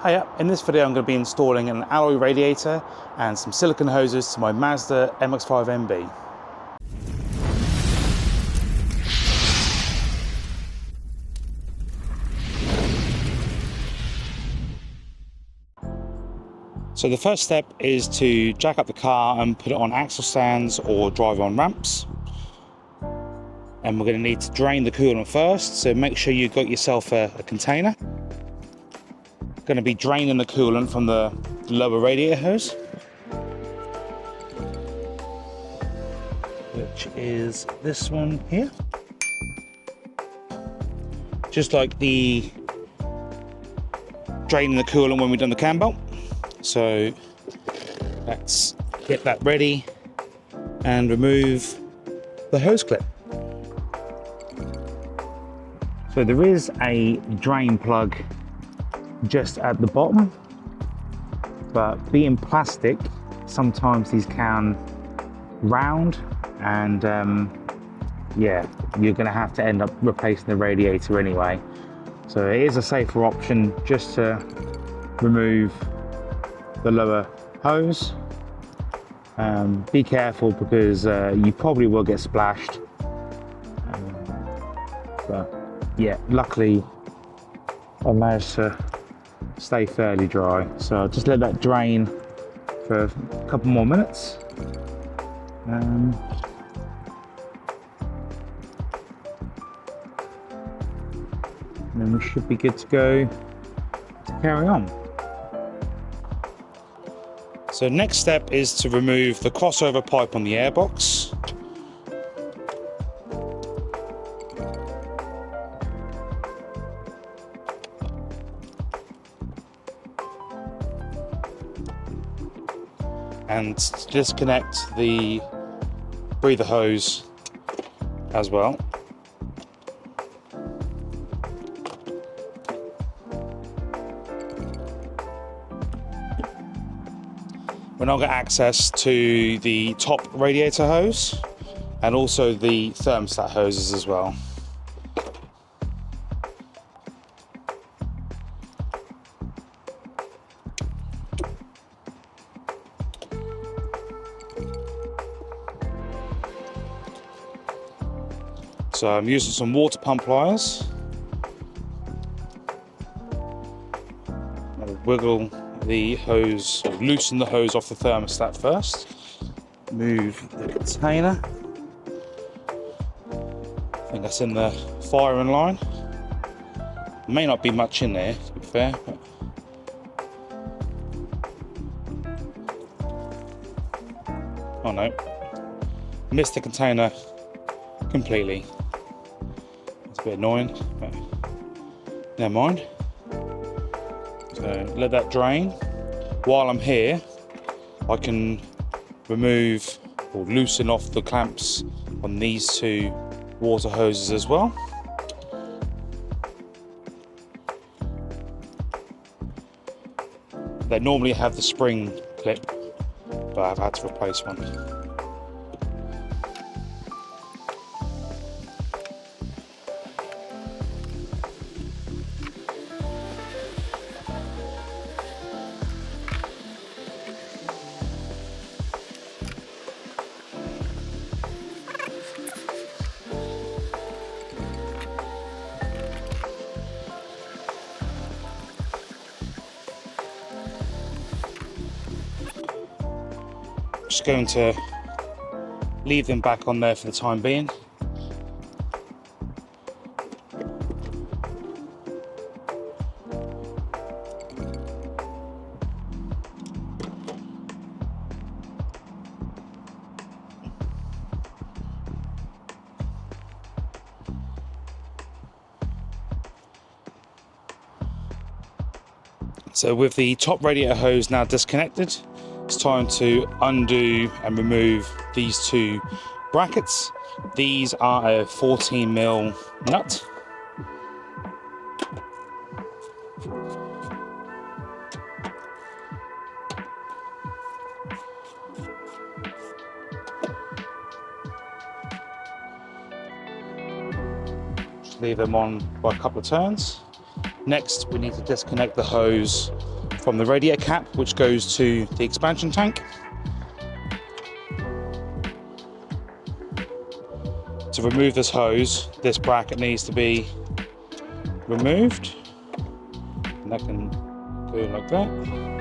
Hiya, in this video I'm going to be installing an alloy radiator and some silicone hoses to my Mazda MX5 NB. So the first step is to jack up the car and put it on axle stands or drive on ramps. And we're going to need to drain the coolant first, so make sure you've got yourself a container. Going to be draining the coolant from the lower radiator hose, which is this one here. Just like the draining the coolant when we've done the cam belt. So let's get that ready and remove the hose clip. So there is a drain plug just at the bottom, but being plastic, sometimes these can round, and yeah, you're going to have to end up replacing the radiator anyway. So it is a safer option just to remove the lower hose. Be careful because you probably will get splashed, but yeah, luckily I managed to stay fairly dry, so I'll just let that drain for a couple more minutes. And then we should be good to go to carry on. So next step is to remove the crossover pipe on the airbox. And disconnect the breather hose as well. We're now got access to the top radiator hose and also the thermostat hoses as well. So I'm using some water pump pliers. I'll wiggle the hose, or loosen the hose off the thermostat first. Move the container. I think that's in the firing line. May not be much in there, to be fair. But oh no, missed the container completely. It's a bit annoying, but never mind. So let that drain. While I'm here, I can remove or loosen off the clamps on these two water hoses as well. They normally have the spring clip, but I've had to replace one. Just going to leave them back on there for the time being. So with the top radiator hose now disconnected, it's time to undo and remove these two brackets. These are a 14mm nut. Just leave them on by a couple of turns. Next, we need to disconnect the hose from the radiator cap, which goes to the expansion tank. To remove this hose, this bracket needs to be removed. And that can go like that.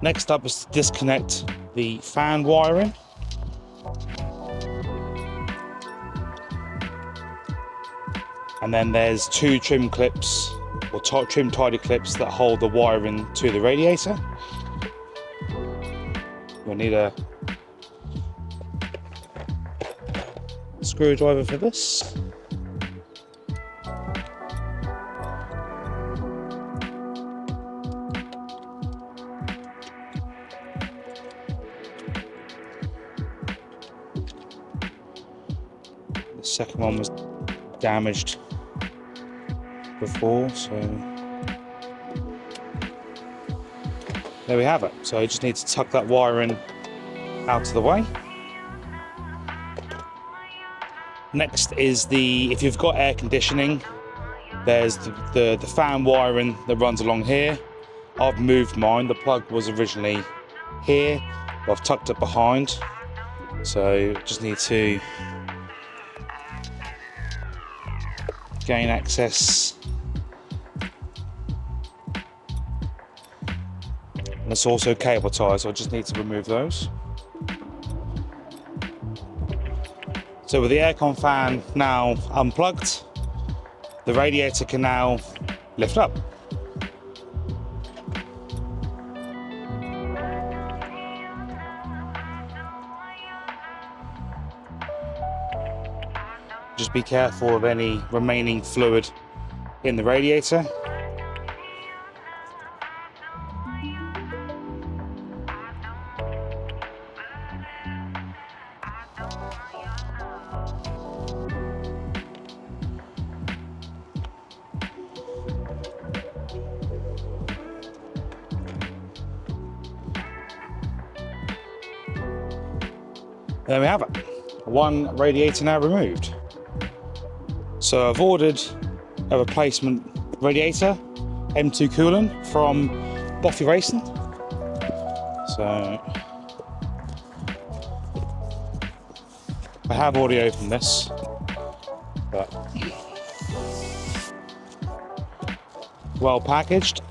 Next up is to disconnect the fan wiring. And then there's two trim clips, or trim tidy clips, that hold the wiring to the radiator. We'll need a screwdriver for this. The second one was damaged before, so there we have it. So I just need to tuck that wiring out of the way. Next is if you've got air conditioning, there's the fan wiring that runs along here. I've moved mine. The plug was originally here, but I've tucked it behind. So just need to gain access. And it's also cable ties, so I just need to remove those. So with the aircon fan now unplugged, the radiator can now lift up. Just be careful of any remaining fluid in the radiator. There we have it. One radiator now removed. So I've ordered a replacement radiator, M2 coolant from Boffy Racing. So I have already opened this, but well packaged.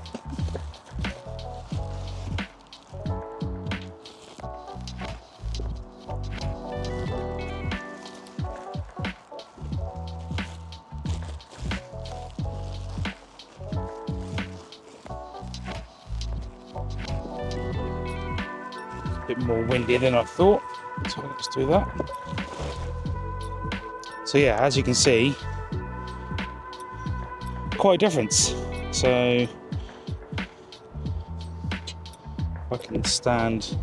Bit more windy than I thought, so let's do that. So yeah, as you can see, quite a difference. So if I can stand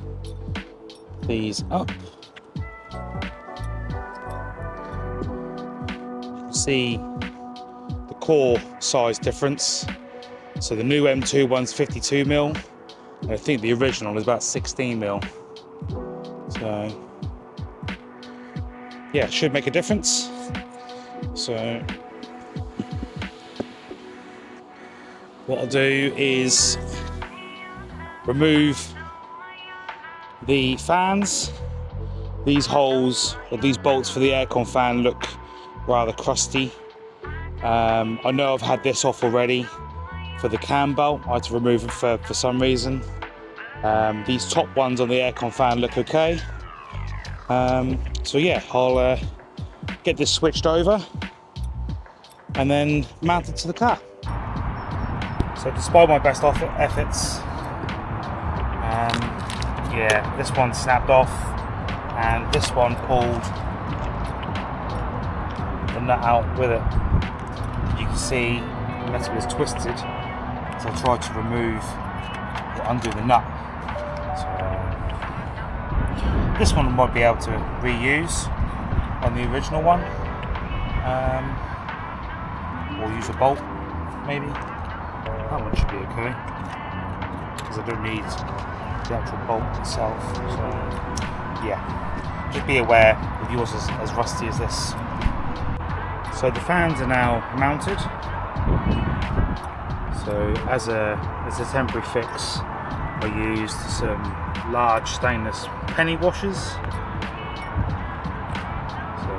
these up, you can see the core size difference. So the new M2 one's 52mm. I think the original is about 16mm. So yeah, should make a difference. So what I'll do is remove the fans. These holes, or these bolts for the aircon fan, look rather crusty. I know I've had this off already. For the cam belt, I had to remove it for some reason. These top ones on the aircon fan look okay. So yeah, I'll get this switched over and then mount it to the car. So despite my best efforts, yeah, this one snapped off and this one pulled the nut out with it. You can see the metal is twisted. So I tried to remove or undo the nut. So this one I might be able to reuse on the original one, or use a bolt maybe. That one should be okay, because I don't need the actual bolt itself. So yeah, just be aware if yours is as rusty as this. So the fans are now mounted. So as a temporary fix, I used some large stainless penny washers. So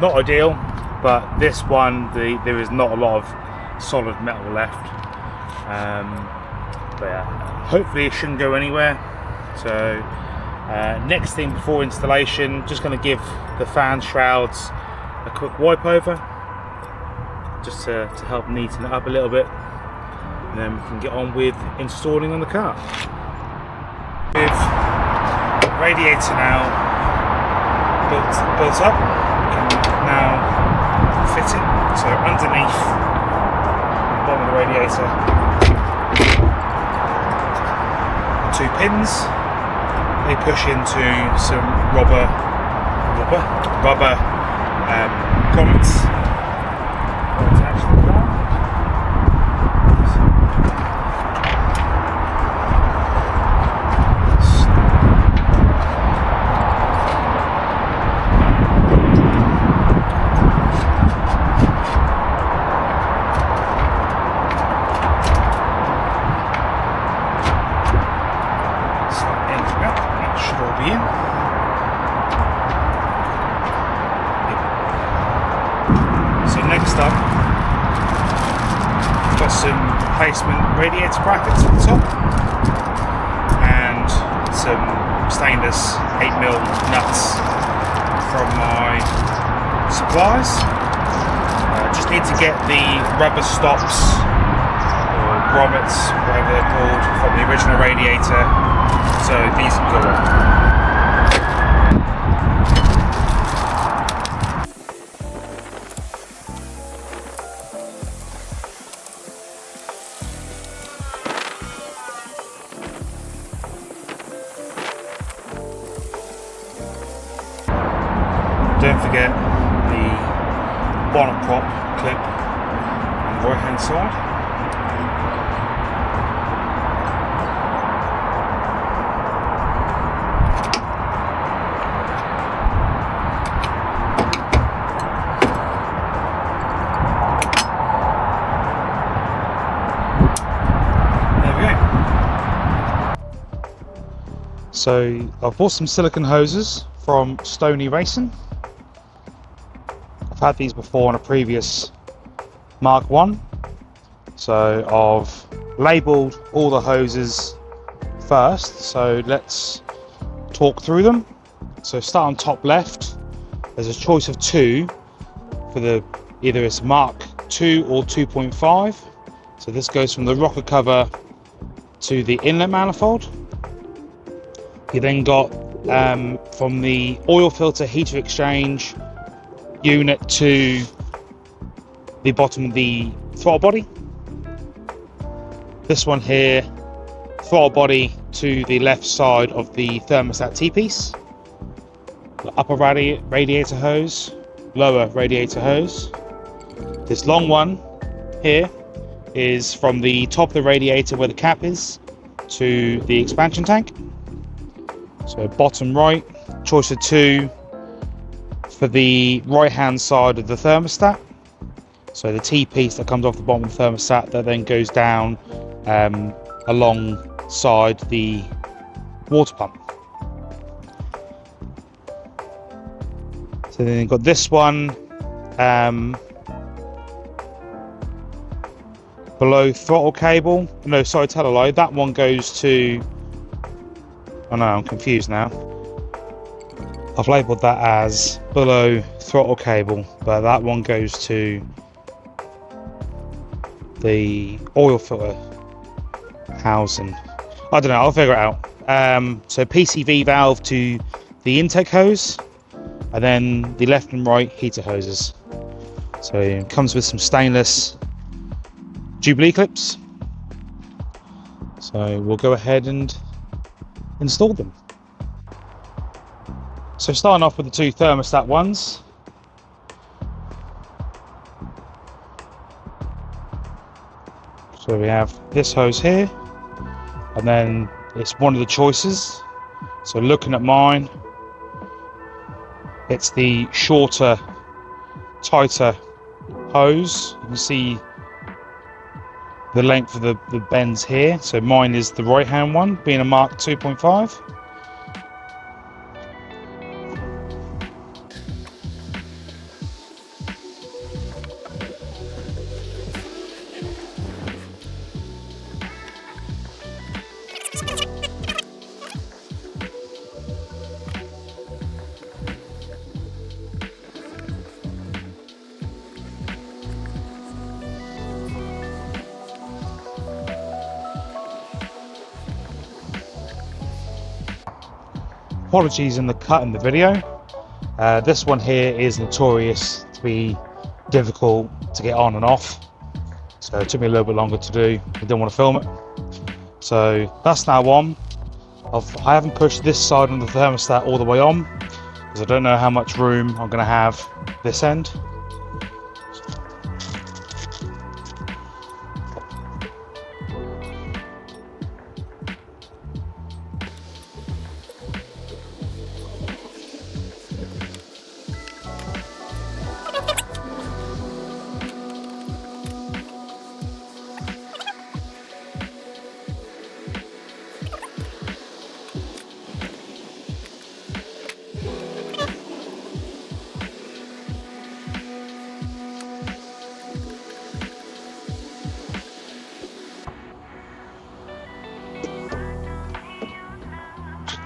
not ideal, but this one there is not a lot of solid metal left. But yeah, hopefully it shouldn't go anywhere. So next thing before installation, just going to give the fan shrouds a quick wipe over, just to help neaten it up a little bit, and then we can get on with installing on the car. With the radiator now built up, we can now fit it. So underneath the bottom of the radiator, 2 pins. They push into some rubber grommets. Next up, we've got some replacement radiator brackets at the top and some stainless 8mm nuts from my suppliers. Just need to get the rubber stops or grommets, whatever they're called, from the original radiator, so these can go on. Don't forget the bonnet prop clip on the right hand side. There we go. So I've bought some silicone hoses from Stoney Racing. I've had these before on a previous Mark 1, so I've labelled all the hoses first, so let's talk through them. So start on top left, there's a choice of 2 for the either it's Mark 2 or 2.5, so this goes from the rocker cover to the inlet manifold. You then got from the oil filter heater exchange unit to the bottom of the throttle body. This one here, throttle body to the left side of the thermostat T-piece. The upper radiator hose, lower radiator hose. This long one here is from the top of the radiator where the cap is to the expansion tank. So bottom right, choice of 2 for the right hand side of the thermostat, so the T-piece that comes off the bottom of the thermostat that then goes down alongside the water pump. So then you've got this one below throttle cable. No, sorry, tell a lie. That one goes to, oh no, I'm confused now. I've labelled that as below throttle cable, but that one goes to the oil filter housing. I don't know, I'll figure it out. So PCV valve to the intake hose, and then the left and right heater hoses. So it comes with some stainless Jubilee clips. So we'll go ahead and install them. So starting off with the 2 thermostat ones. So we have this hose here, and then it's one of the choices. So looking at mine, it's the shorter, tighter hose. You can see the length of the bends here. So mine is the right hand one, being a Mark 2.5. Apologies in the cut in the video. This one here is notorious to be difficult to get on and off, so it took me a little bit longer to do. I didn't want to film it. So that's now on. I haven't pushed this side of the thermostat all the way on because I don't know how much room I'm going to have this end.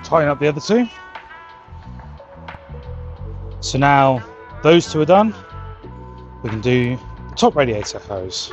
Tighten up the other two. So now those two are done, we can do the top radiator hose.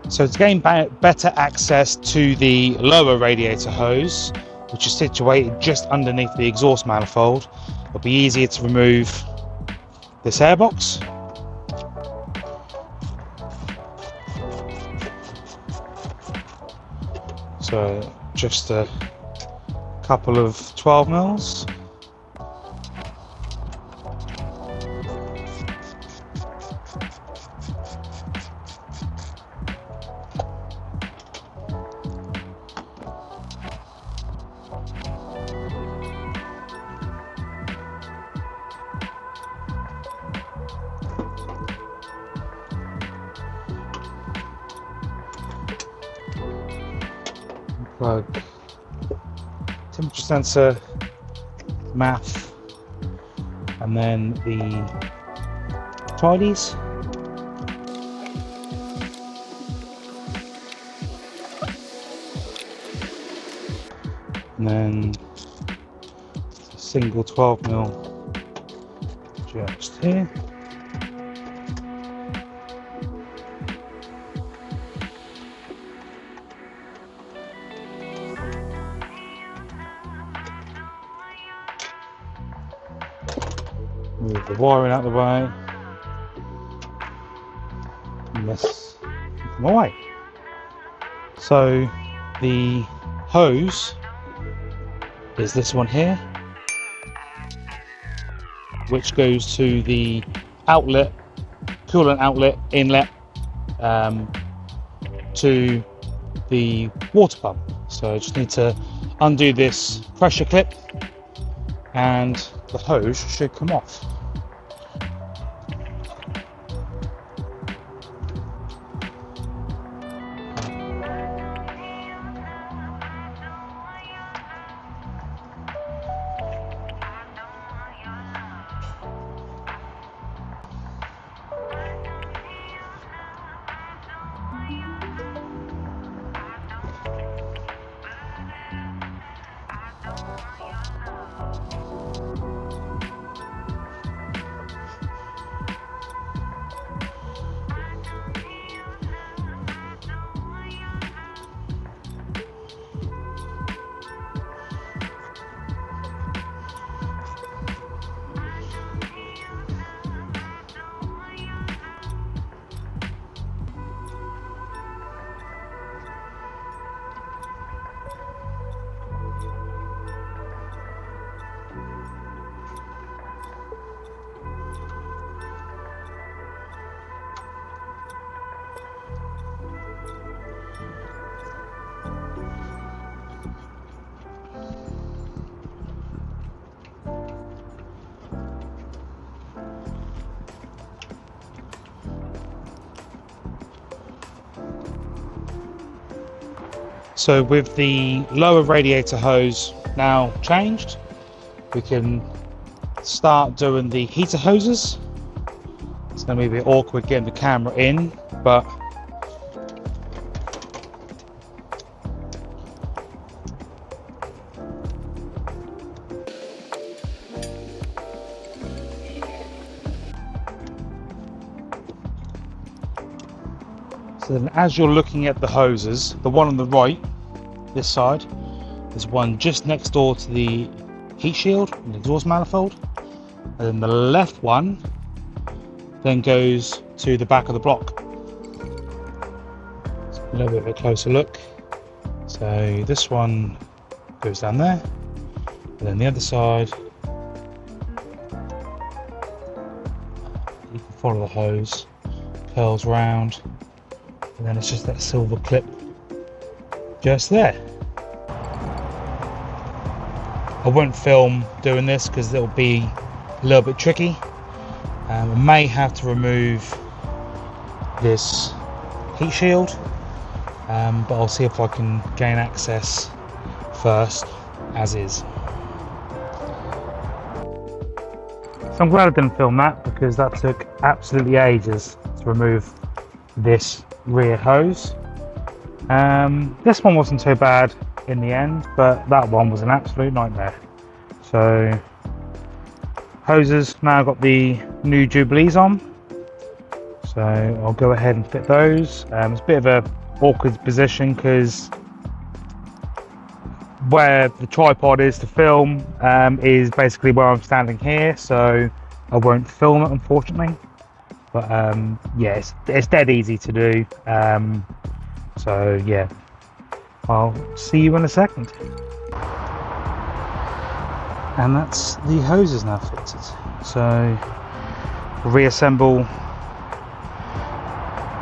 So to gain better access to the lower radiator hose, which is situated just underneath the exhaust manifold, it'll be easier to remove this airbox. So just a couple of 12 mils. Plug temperature sensor, math, and then the tidies. And then a single 12 mil just here. Move the wiring out of the way, and this from away. So the hose is this one here, which goes to the outlet, coolant outlet inlet, to the water pump. So I just need to undo this pressure clip and the hose should come off. So with the lower radiator hose now changed, we can start doing the heater hoses. It's going to be a bit awkward getting the camera in, but so then as you're looking at the hoses, the one on the right, this side, there's one just next door to the heat shield and exhaust manifold, and then the left one then goes to the back of the block. So a little bit of a closer look. So this one goes down there, and then the other side, you can follow the hose, curls round, and then it's just that silver clip just there. I won't film doing this because it'll be a little bit tricky. I may have to remove this heat shield, but I'll see if I can gain access first as is. So I'm glad I didn't film that because that took absolutely ages to remove this rear hose. This one wasn't too bad in the end, but that one was an absolute nightmare. So hoses now got the new Jubilees on, so I'll go ahead and fit those. It's a bit of a awkward position because where the tripod is to film is basically where I'm standing here, so I won't film it unfortunately, but yeah, it's dead easy to do. So yeah, I'll see you in a second. And that's the hoses now fitted. So reassemble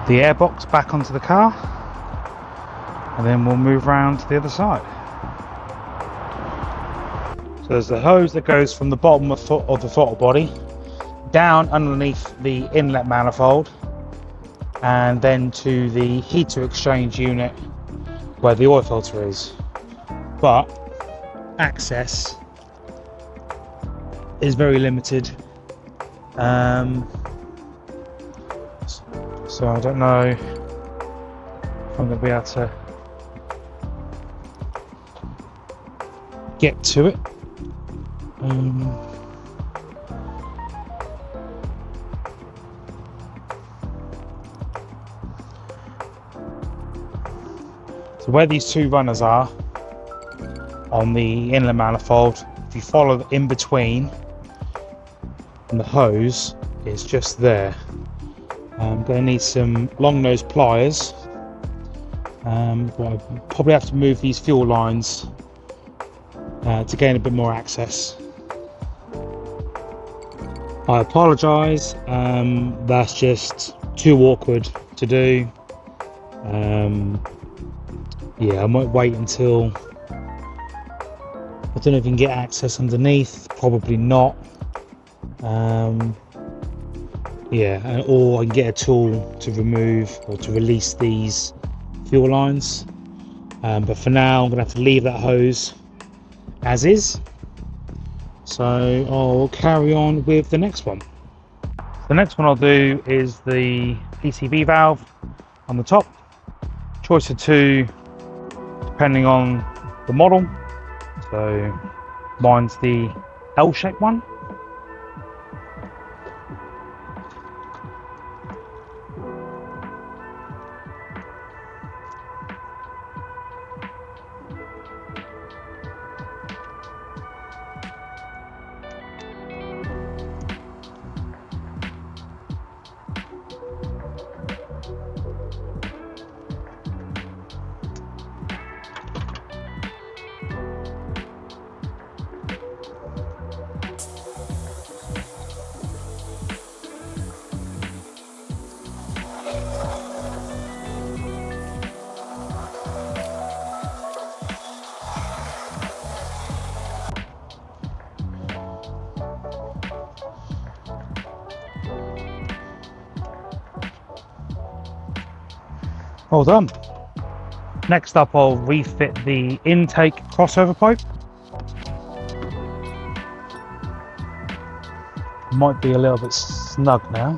the airbox back onto the car, and then we'll move around to the other side. So there's the hose that goes from the bottom of the throttle body down underneath the inlet manifold, and then to the heater exchange unit where the oil filter is. But access is very limited, so I don't know if I'm going to be able to get to it. So where these two runners are on the inlet manifold, if you follow in between, and the hose is just there. I'm going to need some long nose pliers, but I'll probably have to move these fuel lines to gain a bit more access. I apologise, that's just too awkward to do. Yeah, I might wait until I don't know if you can get access underneath, probably not. Yeah, or I can get a tool to remove or to release these fuel lines. But for now, I'm gonna have to leave that hose as is. So I'll carry on with the next one. The next one I'll do is the PCV valve on the top. Choice of two, depending on the model. So mine's the L-shaped one. All done. Next up, I'll refit the intake crossover pipe. Might be a little bit snug now.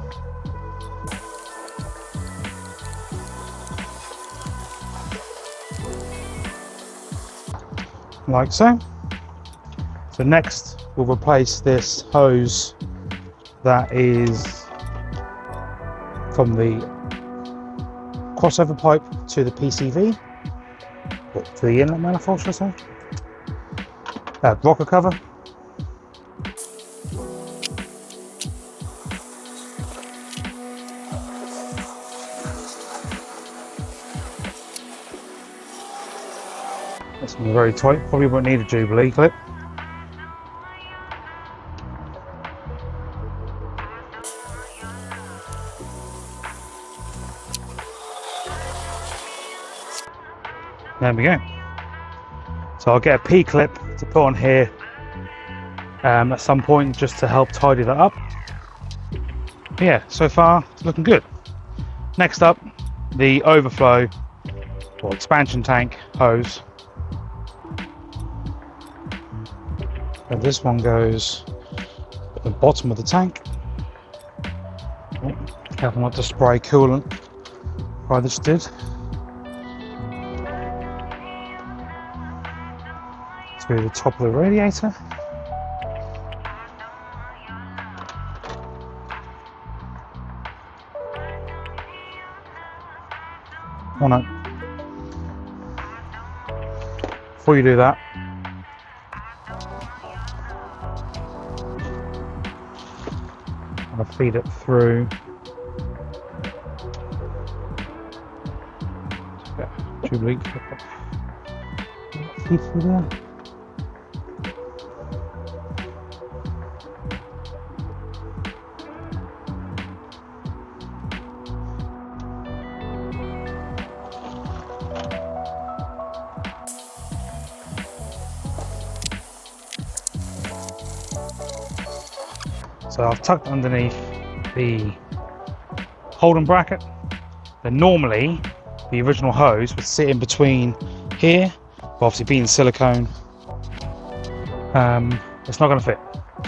Like so. So next, we'll replace this hose that is from the crossover pipe to the PCV, or to the inlet manifold, should I say? Rocker cover. That's going to be very tight, probably won't need a Jubilee clip. There we go. So I'll get a P-clip to put on here at some point just to help tidy that up. But yeah, so far it's looking good. Next up, the overflow or expansion tank hose. And this one goes at the bottom of the tank. Oh, careful not to spray coolant, like I just did. Through the top of the radiator. Oh no. Before you do that, I'll feed it through. Jubilee clip off. Feed through there. So I've tucked underneath the holding bracket. Then normally the original hose would sit in between here, but obviously being silicone, it's not going to fit.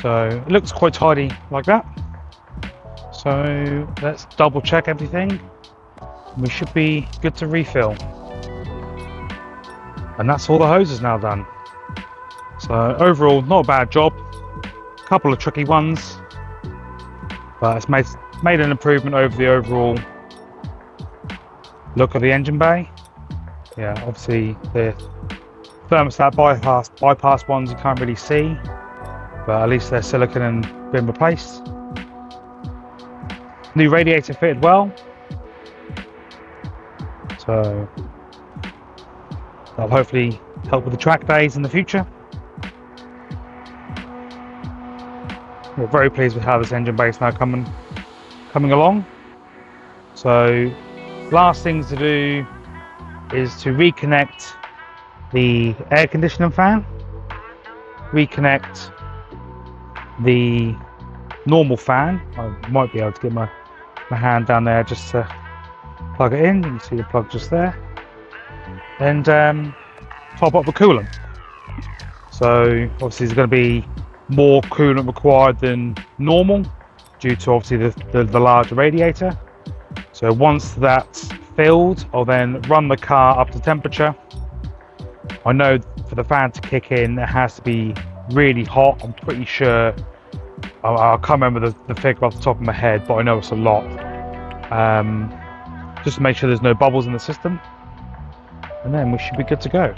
So it looks quite tidy like that. So let's double check everything. We should be good to refill. And that's all the hoses now done. So overall, not a bad job. A couple of tricky ones, but it's made an improvement over the overall look of the engine bay. Yeah, obviously the thermostat bypass ones you can't really see, but at least they're silicone and been replaced. New radiator fitted well, so that'll hopefully help with the track days in the future. We're very pleased with how this engine bay is now coming along. So last things to do is to reconnect the air conditioning fan. reconnect the normal fan. I might be able to get my hand down there just to plug it in. You can see the plug just there. And top up the coolant. So obviously there's going to be more coolant required than normal due to obviously the larger radiator. So once that's filled, I'll then run the car up to temperature. I know for the fan to kick in, it has to be really hot. I'm pretty sure, I can't remember the figure off the top of my head, but I know it's a lot. Just to make sure there's no bubbles in the system, and then we should be good to go.